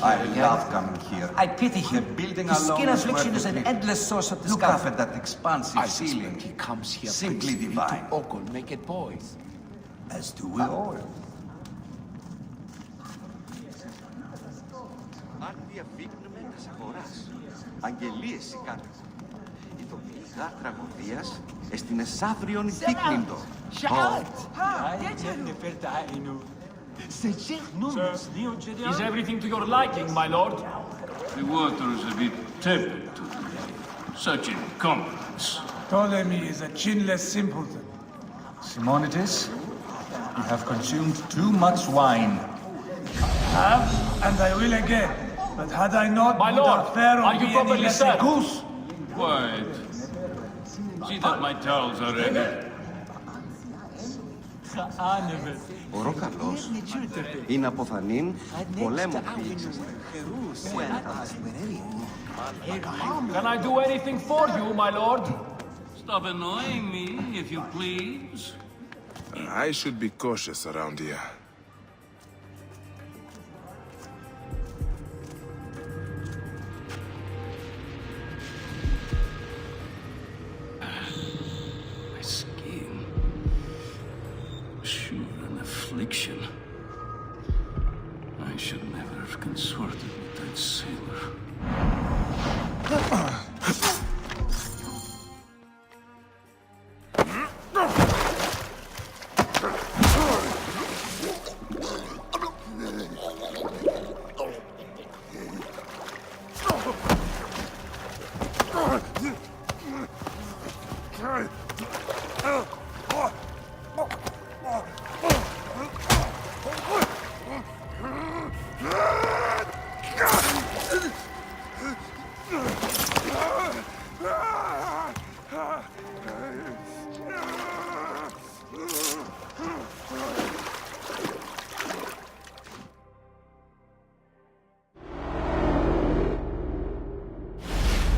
I love coming here. I pity him. The building alone. His skin affliction is an endless source of discomfort. Look up at that expansive ceiling. He comes here simply divine. To naked boys. As do we all. Άρτια βίκνωμενας αγοράς. Αγγελίες οι κάτες. Η τοπική γάτρα γοδίας εστίνες αύριον δίκλυντο. Is everything to your liking, my lord? The water is a bit tepid today. Such incompetence. Ptolemy is a chinless simpleton. Simonides, you have consumed too much wine. I have, and I will again. But had I not, my lord, are you properly served? Goose? Quiet. See that my towels are ready. Ο Ροκαλός είναι αποθανήν πολέμο πλήξες. Can I do anything for you, my lord? Stop annoying me, if you please. I should be cautious around here. Affliction. I should never have consorted with that sailor.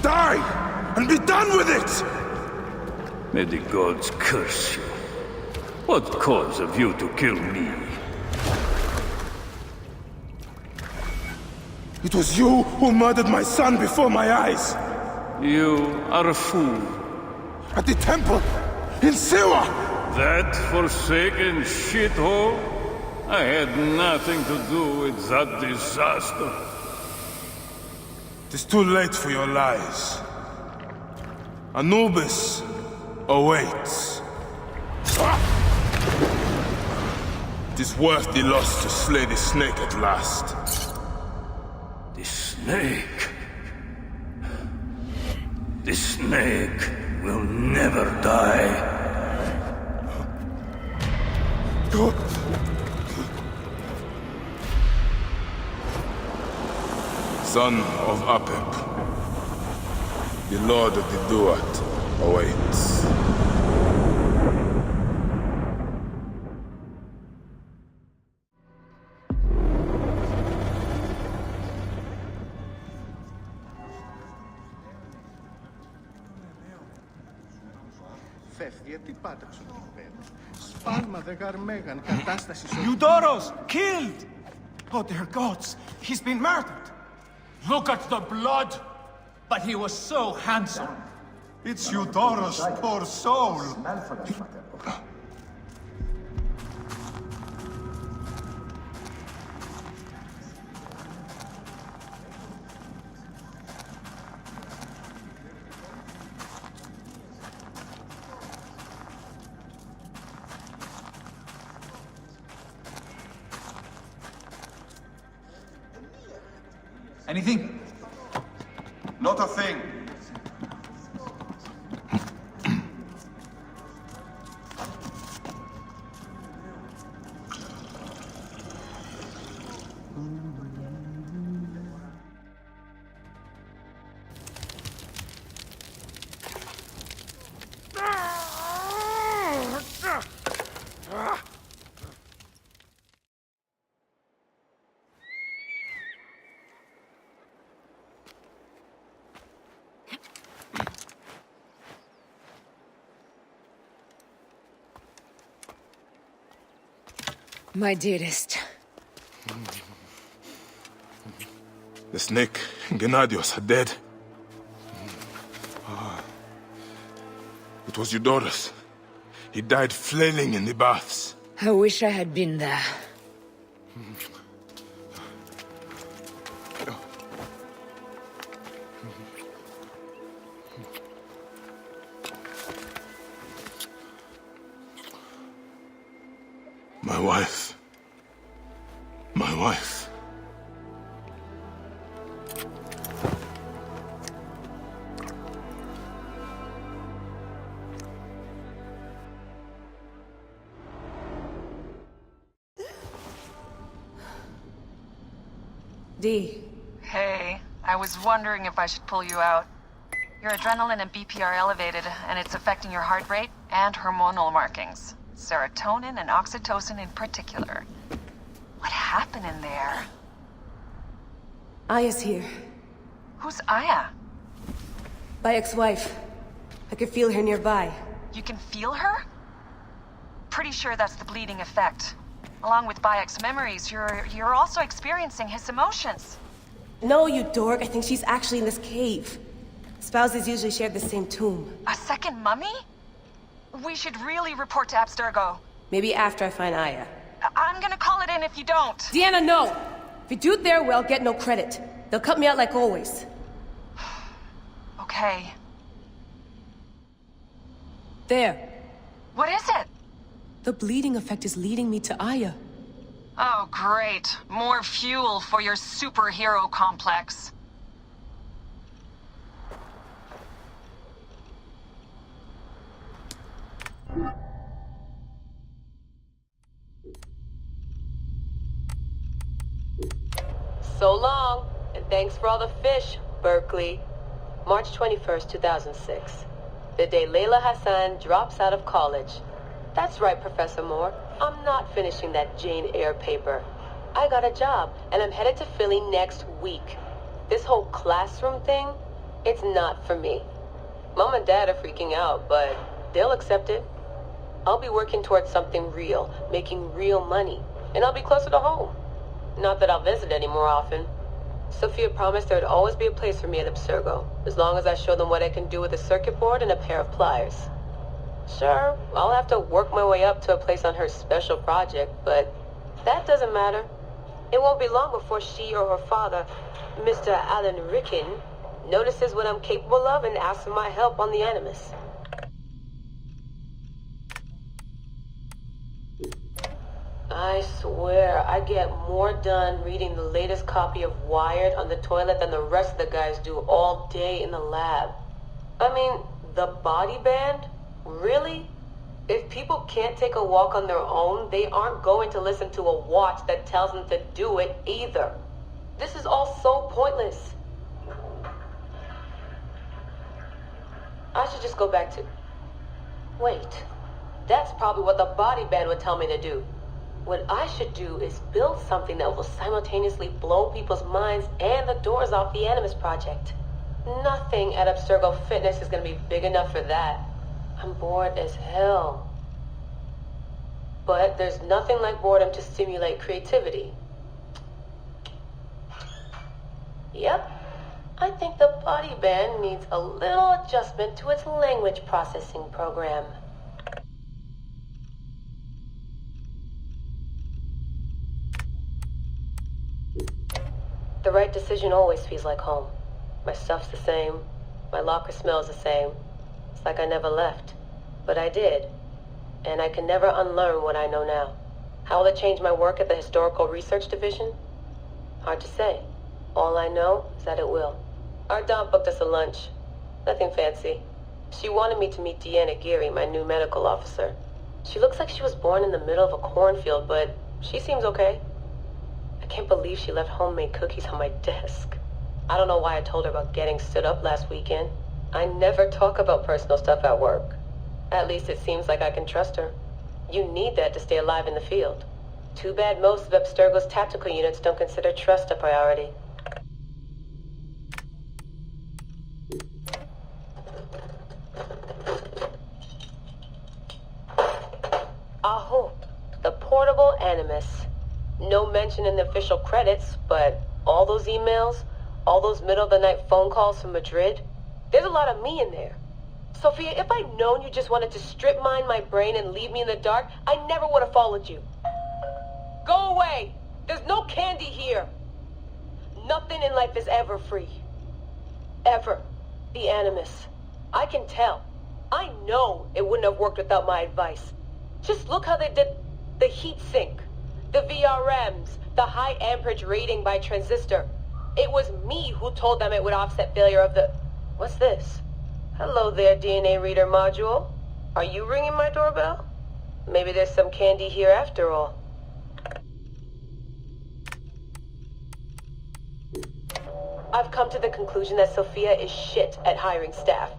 Die! And be done with it! May the gods curse you. What cause have you to kill me? It was you who murdered my son before my eyes! You are a fool. At the temple! In Siwa! That forsaken shithole? I had nothing to do with that disaster. It is too late for your lies. Anubis awaits. It is worth the loss to slay the snake at last. The snake? The snake will never die. Son of Apep, the Lord of the Duat awaits. Φεύγει, τι πάταξε εκεί πέρα. Σπάλμα δε γαρμέγαν, κατάσταση σωστή. Eudoros, killed! Oh, dear gods, he's been murdered! Look at the blood! But he was so handsome. It's Eudoros, poor soul! Anything? Not a thing. My dearest. The snake, Gennadios, are dead. It was Eudoros. He died flailing in the baths. I wish I had been there. My wife. My wife. D. Hey, I was wondering if I should pull you out. Your adrenaline and BP are elevated, and it's affecting your heart rate and hormonal markings. Serotonin and oxytocin in particular. What happened in there? Aya's here. Who's Aya? My ex-wife. I could feel her nearby. You can feel her? Pretty sure that's the bleeding effect. Along with Bayek's memories, you're also experiencing his emotions. No, you dork. I think she's actually in this cave. Spouses usually share the same tomb. A second mummy? We should really report to Abstergo. Maybe after I find Aya. I'm gonna call it in if you don't. Deanna, no! If you do it there, well, get no credit. They'll cut me out like always. Okay. There. What is it? The bleeding effect is leading me to Aya. Oh, great. More fuel for your superhero complex. So long, and thanks for all the fish, Berkeley. March 21st, 2006. The day Layla Hassan drops out of college. That's right, Professor Moore. I'm not finishing that Jane Eyre paper. I got a job, and I'm headed to Philly next week. This whole classroom thing, it's not for me. Mom and Dad are freaking out, but they'll accept it. I'll be working towards something real, making real money, and I'll be closer to home. Not that I'll visit any more often. Sophia promised there'd always be a place for me at Abstergo, as long as I show them what I can do with a circuit board and a pair of pliers. Sure, I'll have to work my way up to a place on her special project, but that doesn't matter. It won't be long before she or her father, Mr. Alan Ricken, notices what I'm capable of and asks for my help on the Animus. I swear, I get more done reading the latest copy of Wired on the toilet than the rest of the guys do all day in the lab. I mean, the body band? Really? If people can't take a walk on their own, they aren't going to listen to a watch that tells them to do it either. This is all so pointless. I should just go back to... Wait. That's probably what the body band would tell me to do. What I should do is build something that will simultaneously blow people's minds and the doors off the Animus Project. Nothing at Abstergo Fitness is going to be big enough for that. I'm bored as hell. But there's nothing like boredom to stimulate creativity. Yep. I think the body band needs a little adjustment to its language processing program. The right decision always feels like home. My stuff's the same. My locker smells the same. It's like I never left. But I did. And I can never unlearn what I know now. How will it change my work at the Historical Research Division? Hard to say. All I know is that it will. Our Dom booked us a lunch. Nothing fancy. She wanted me to meet Deanna Geary, my new medical officer. She looks like she was born in the middle of a cornfield, but she seems okay. I can't believe she left homemade cookies on my desk. I don't know why I told her about getting stood up last weekend. I never talk about personal stuff at work. At least it seems like I can trust her. You need that to stay alive in the field. Too bad most of Abstergo's tactical units don't consider trust a priority. Aho, the portable Animus. no mention in the official credits, but all those emails, all those middle-of-the-night phone calls from Madrid, there's a lot of me in there. Sophia, if I'd known you just wanted to strip mine my brain and leave me in the dark, I never would have followed you. Go away! There's no candy here! Nothing in life is ever free. Ever. The Animus. I can tell. I know it wouldn't have worked without my advice. Just look how they did the heat sink, the VRMs, the high amperage rating by transistor. It was me who told them it would offset failure of the... What's this? Hello there, DNA reader module. Are you ringing my doorbell? Maybe there's some candy here after all. I've come to the conclusion that Sophia is shit at hiring staff.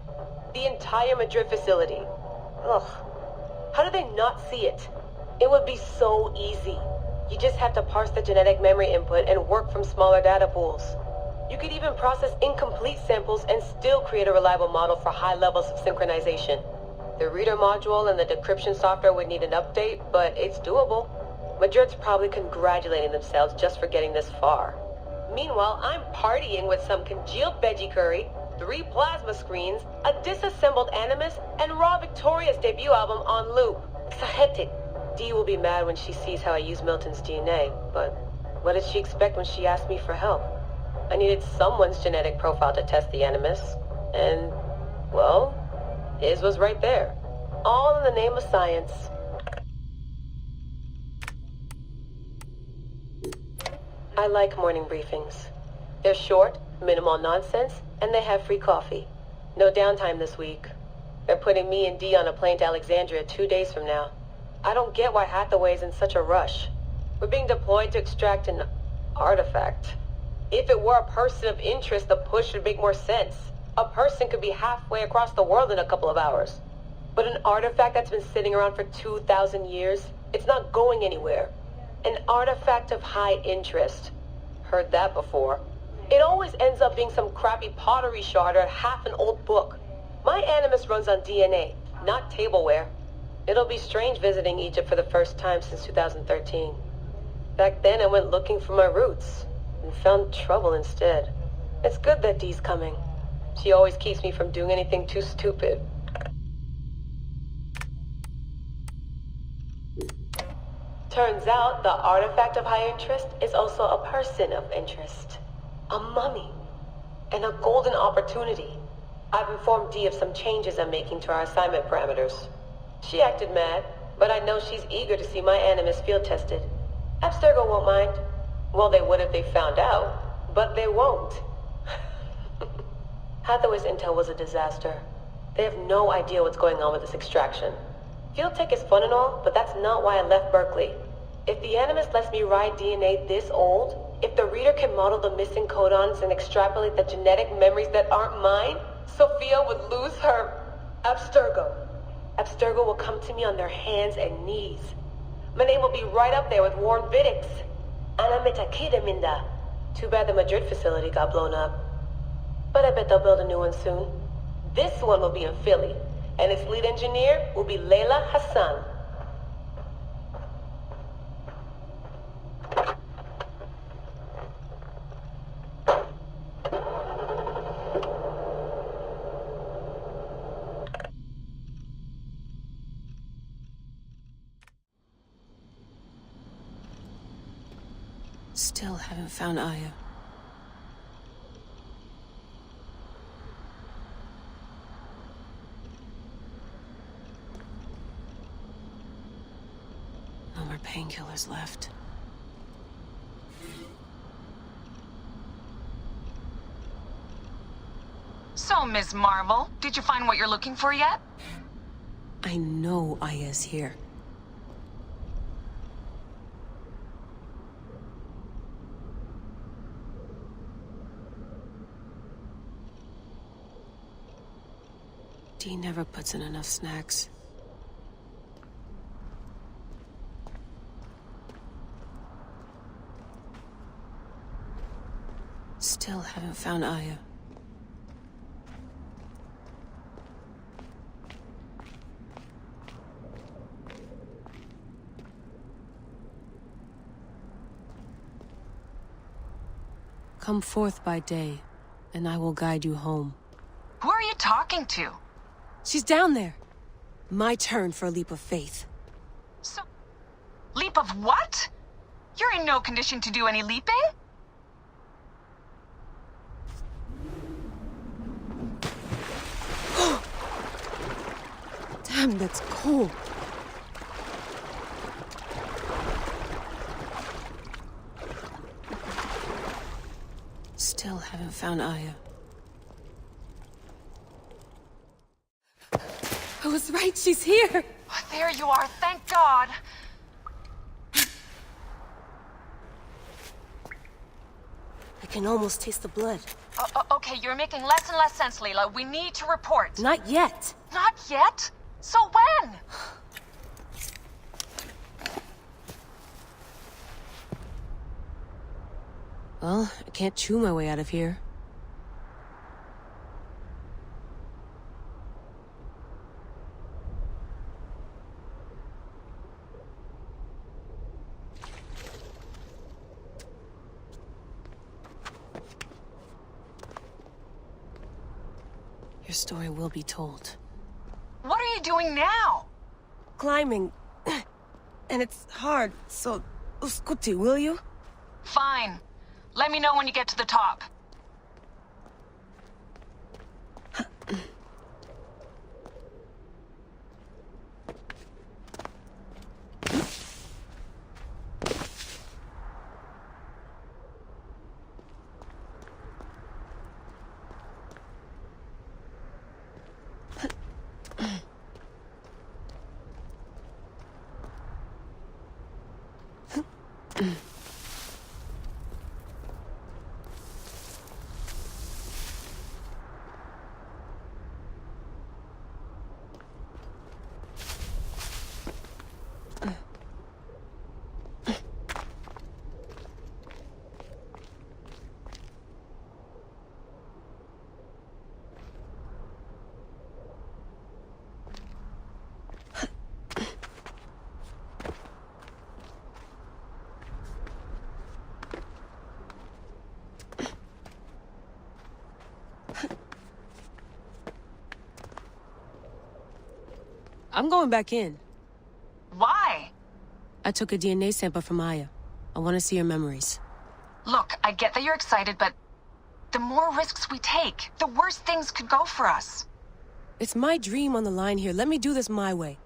The entire Madrid facility. Ugh. How do they not see it? It would be so easy. You just have to parse the genetic memory input and work from smaller data pools. You could even process incomplete samples and still create a reliable model for high levels of synchronization. The reader module and the decryption software would need an update, but it's doable. Madrid's probably congratulating themselves just for getting this far. Meanwhile, I'm partying with some congealed veggie curry, 3 plasma screens, a disassembled Animus, and Raw Victoria's debut album on loop. It's hectic. Dee will be mad when she sees how I use Milton's DNA, but what did she expect when she asked me for help? I needed someone's genetic profile to test the Animus, and, well, his was right there. All in the name of science. I like morning briefings. They're short, minimal nonsense, and they have free coffee. No downtime this week. They're putting me and Dee on a plane to Alexandria 2 days from now. I don't get why Hathaway's in such a rush. We're being deployed to extract an artifact. If it were a person of interest, the push would make more sense. A person could be halfway across the world in a couple of hours. But an artifact that's been sitting around for 2,000 years, it's not going anywhere. An artifact of high interest. Heard that before. It always ends up being some crappy pottery shard or half an old book. My Animus runs on DNA, not tableware. It'll be strange visiting Egypt for the first time since 2013. Back then I went looking for my roots, and found trouble instead. It's good that Dee's coming. She always keeps me from doing anything too stupid. Turns out the artifact of high interest is also a person of interest. A mummy. And a golden opportunity. I've informed Dee of some changes I'm making to our assignment parameters. She acted mad, but I know she's eager to see my Animus field tested. Abstergo won't mind. Well, they would if they found out, but they won't. Hathaway's intel was a disaster. They have no idea what's going on with this extraction. Field tech is fun and all, but that's not why I left Berkeley. If the Animus lets me ride DNA this old, if the reader can model the missing codons and extrapolate the genetic memories that aren't mine, Sophia would lose her Abstergo. Abstergo will come to me on their hands and knees. My name will be right up there with Warren Vidick's. Ana Metakida Minda. Too bad the Madrid facility got blown up. But I bet they'll build a new one soon. This one will be in Philly, and its lead engineer will be Layla Hassan. Still haven't found Aya. No more painkillers left. So, Ms. Marvel, did you find what you're looking for yet? I know Aya's here. Dee never puts in enough snacks. Still haven't found Aya. Come forth by day, and I will guide you home. Who are you talking to? She's down there. My turn for a leap of faith. So, leap of what? You're in no condition to do any leaping? Damn, that's cold. Still haven't found Aya. I was right, she's here! Oh, there you are, thank God! I can almost taste the blood. Okay, you're making less and less sense, Layla. We need to report. Not yet. Not yet? So when? Well, I can't chew my way out of here. Your story will be told. What are you doing now? Climbing. And it's hard, so... Uskuti, will you? Fine. Let me know when you get to the top. I'm going back in. Why? I took a DNA sample from Aya. I want to see her memories. Look, I get that you're excited, but the more risks we take, the worse things could go for us. It's my dream on the line here. Let me do this my way.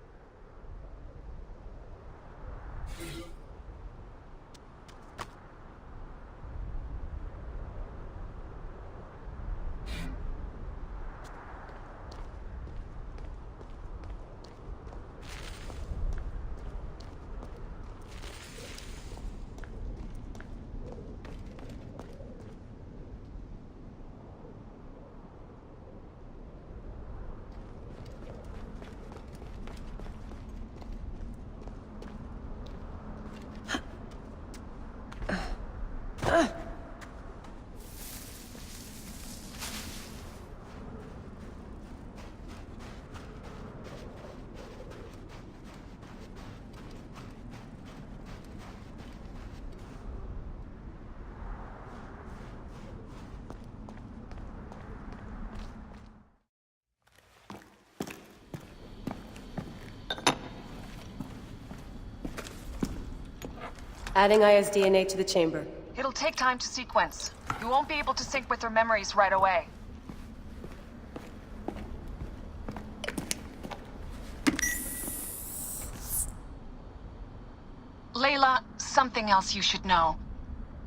Adding Aya's DNA to the chamber. It'll take time to sequence. You won't be able to sync with her memories right away. Layla, something else you should know.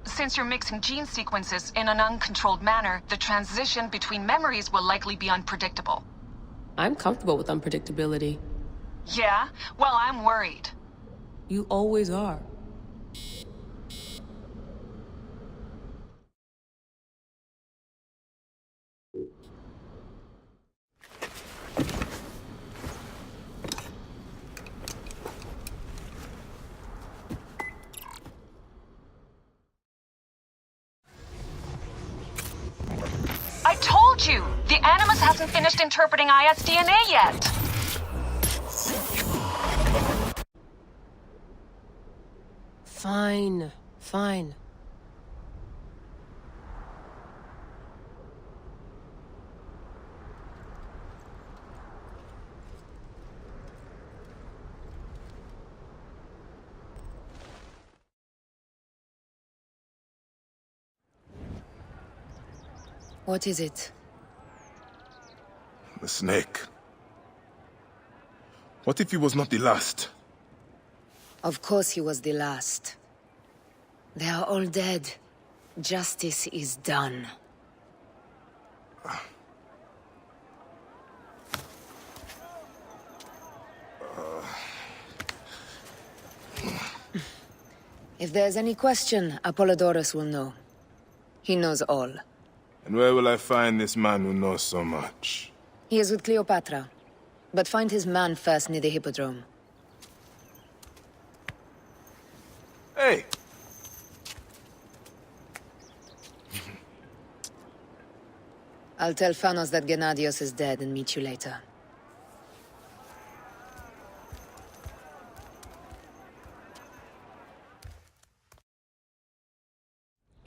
Since you're mixing gene sequences in an uncontrolled manner, the transition between memories will likely be unpredictable. I'm comfortable with unpredictability. Yeah? Well, I'm worried. You always are. I told you! The Animus hasn't finished interpreting Aya's DNA yet! Fine. Fine. What is it? The snake. What if he was not the last? Of course he was the last. They are all dead. Justice is done. If there's any question, Apollodorus will know. He knows all. And where will I find this man who knows so much? He is with Cleopatra. But find his man first near the Hippodrome. Hey! I'll tell Phanos that Gennadios is dead and meet you later.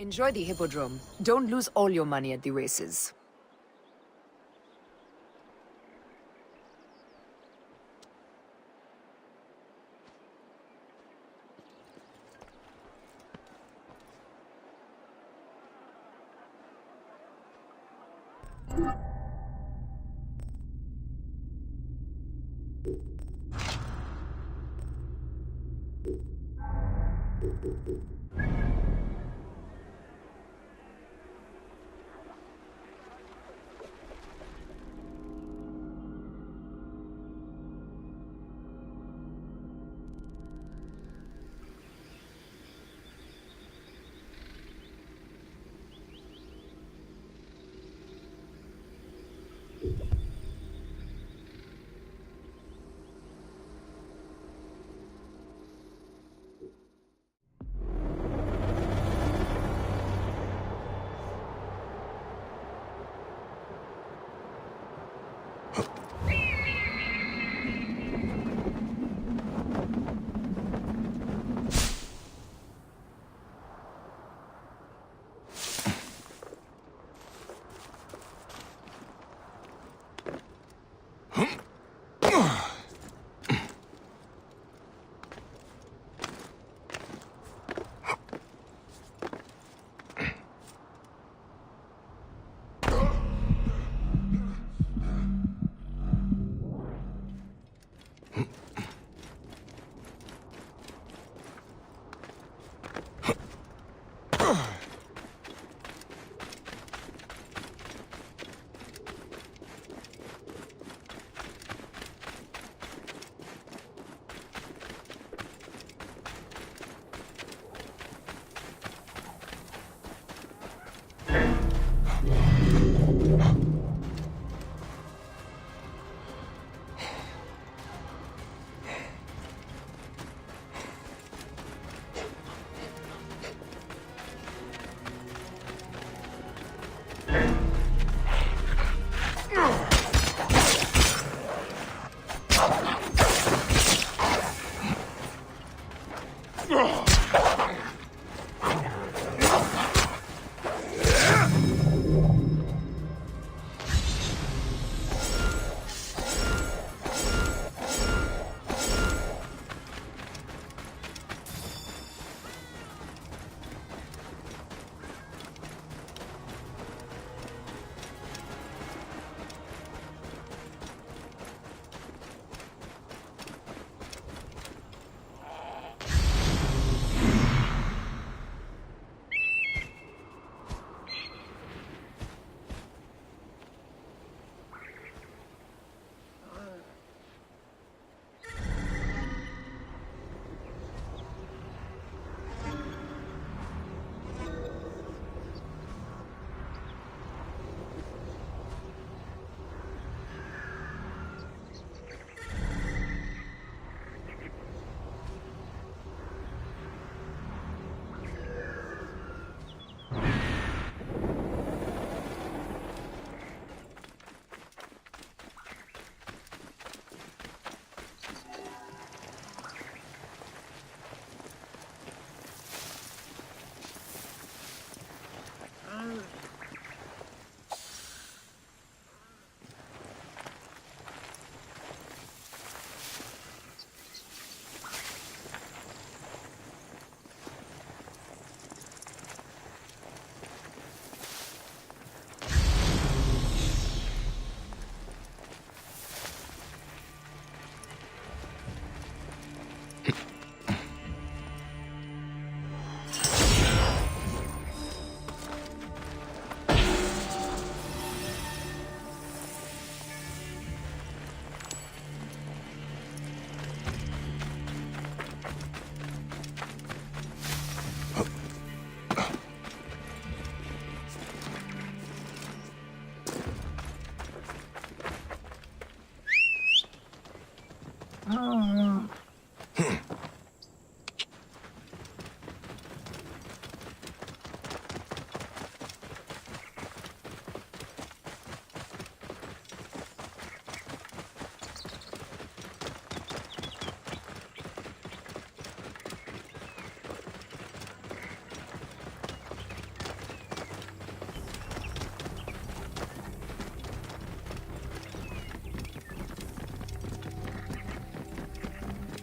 Enjoy the Hippodrome. Don't lose all your money at the races.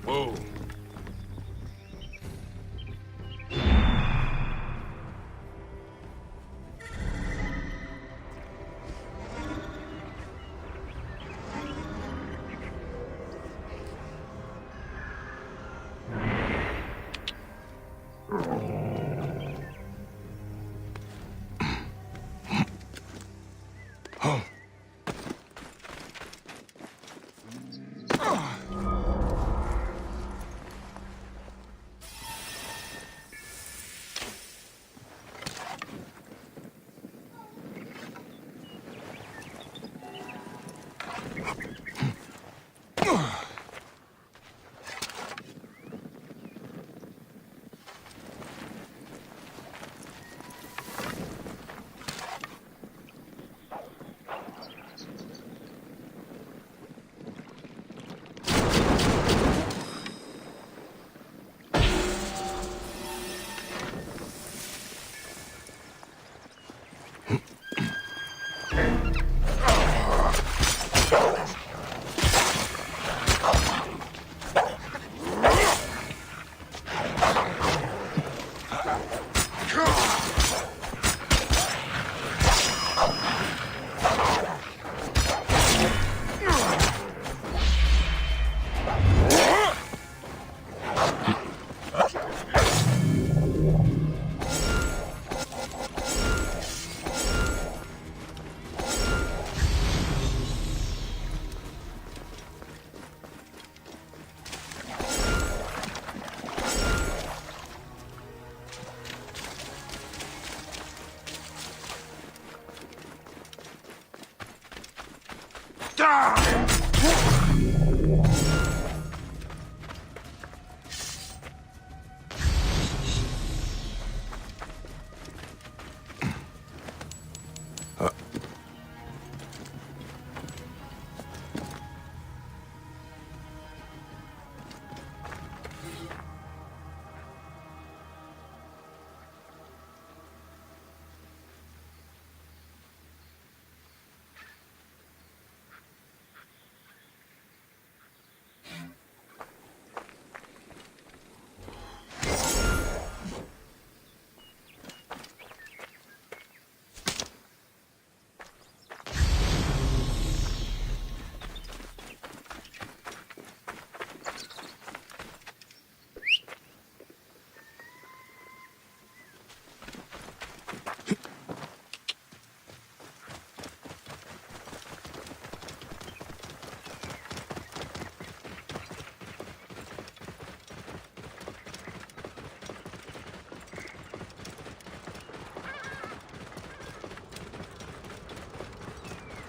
Whoa.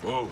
Whoa.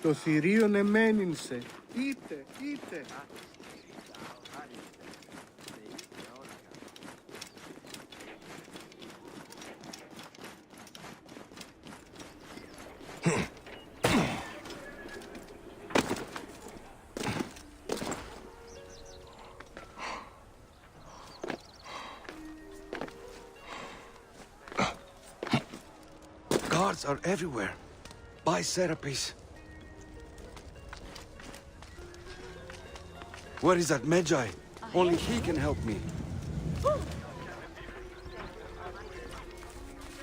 Το θηρίον εμένυνσε. Είτε. Guards are everywhere. Buy Serapis. Where is that Magi? Only he can help me.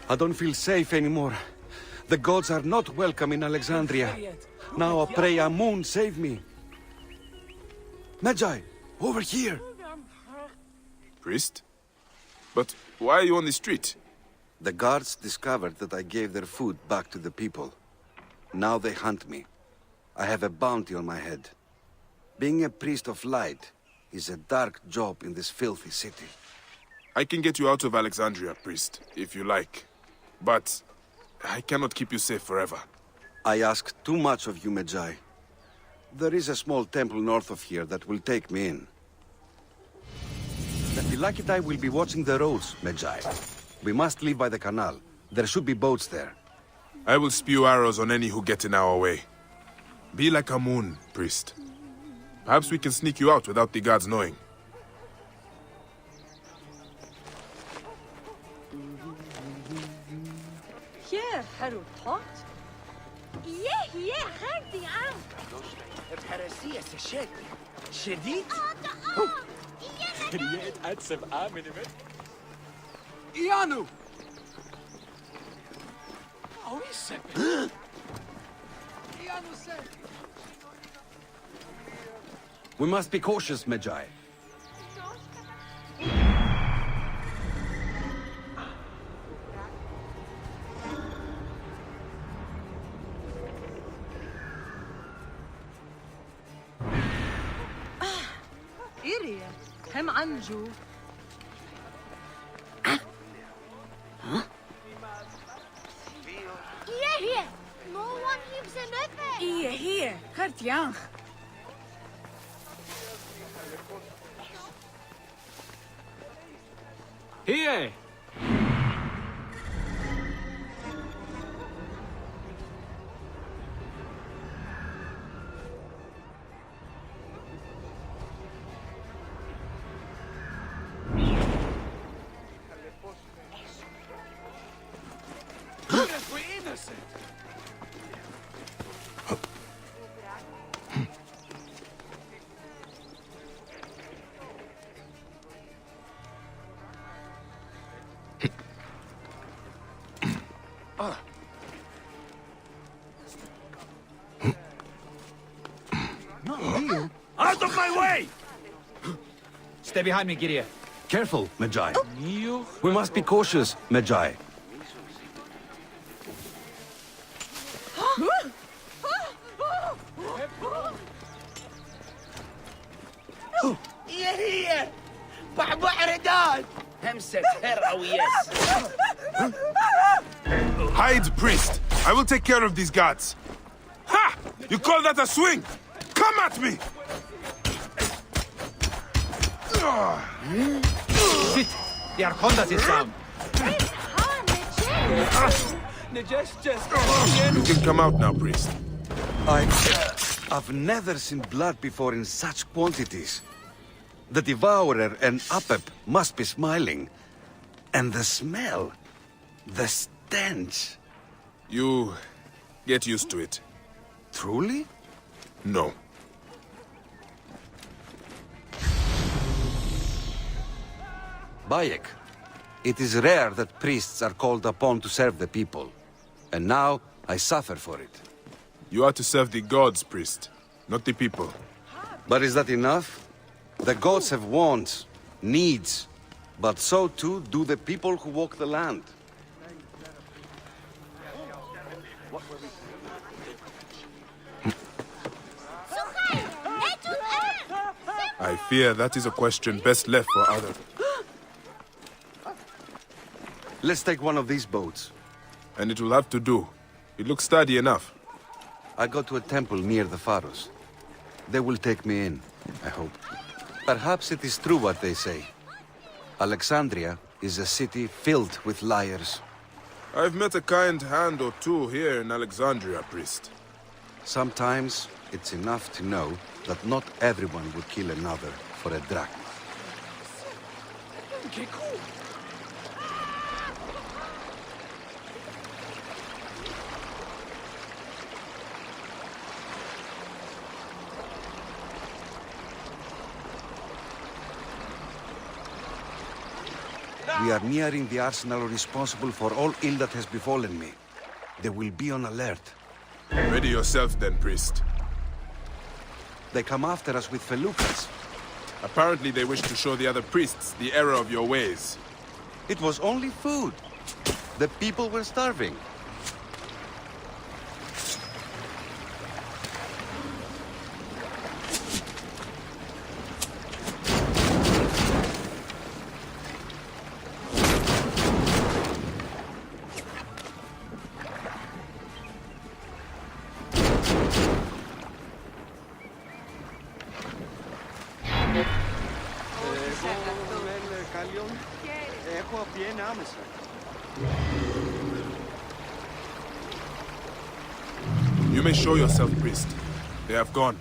I don't feel safe anymore. The gods are not welcome in Alexandria. Now I pray Amun save me. Magi, over here. Priest? But why are you on the street? The guards discovered that I gave their food back to the people. Now they hunt me. I have a bounty on my head. Being a priest of light is a dark job in this filthy city. I can get you out of Alexandria, priest, if you like. But I cannot keep you safe forever. I ask too much of you, Magi. There is a small temple north of here that will take me in. The Philakitai will be watching the roads, Magi. We must leave by the canal. There should be boats there. I will spew arrows on any who get in our way. Be like Amun, priest. Perhaps we can sneak you out without the guards knowing. Here, Harold Tot. Yeah, هادي عم. الحراسية سشد. شديد؟ Kriet atsem amen med. Ianu! Oh, is it? Ianu said. We must be cautious, Magi. إيريا هم عنجو. Hier. No one lives in it. Hier, Kurt Jan. Here! We're innocent. Out of my way! Stay behind me, Gideon. Careful, Magi. We must be cautious, Magi. Here. بعبع رداد. همسة هرويس. Hide, priest! I will take care of these guards. Ha! You call that a swing? Come at me! Shit! The Arcondas is down. You can come out now, priest. I've never seen blood before in such quantities. The Devourer and Apep must be smiling. And the smell, the stench. You get used to it. Truly? No. Bayek, it is rare that priests are called upon to serve the people. And now, I suffer for it. You are to serve the gods, priest, not the people. But is that enough? The gods have wants, needs, but so too do the people who walk the land. I fear that is a question best left for others. Let's take one of these boats. And it will have to do. It looks sturdy enough. I go to a temple near the Pharos. They will take me in, I hope. Perhaps it is true what they say. Alexandria is a city filled with liars. I've met a kind hand or two here in Alexandria, priest. Sometimes it's enough to know that not everyone would kill another for a drachma. Okay, cool. We are nearing the arsenal responsible for all ill that has befallen me. They will be on alert. Ready yourself then, priest. They come after us with felucas. Apparently they wish to show the other priests the error of your ways. It was only food. The people were starving. You may show yourself, priest. They have gone.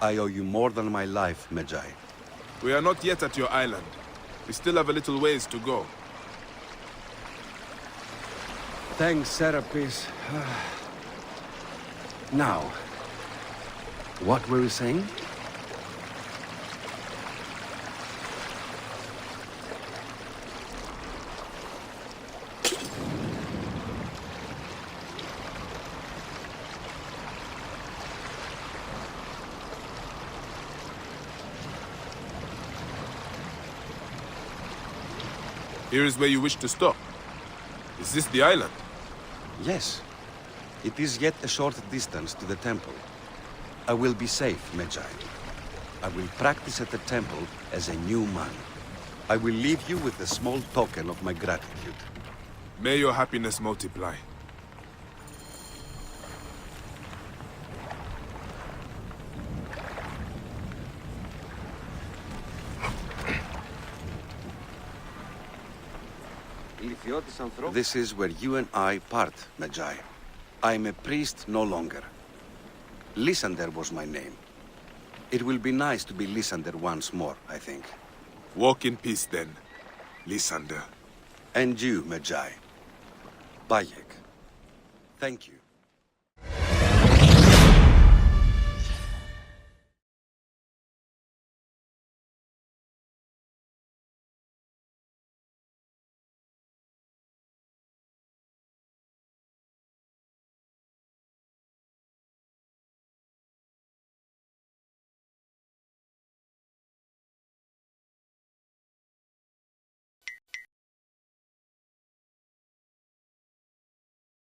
I owe you more than my life, Medjay. We are not yet at your island. We still have a little ways to go. Thanks, Serapis. Now, what were we saying? Here is where you wish to stop. Is this the island? Yes. It is yet a short distance to the temple. I will be safe, Medjay. I will practice at the temple as a new man. I will leave you with a small token of my gratitude. May your happiness multiply. This is where you and I part, Medjay. I am a priest no longer. Lysander was my name. It will be nice to be Lysander once more, I think. Walk in peace then, Lysander. And you, Medjay. Bayek. Thank you.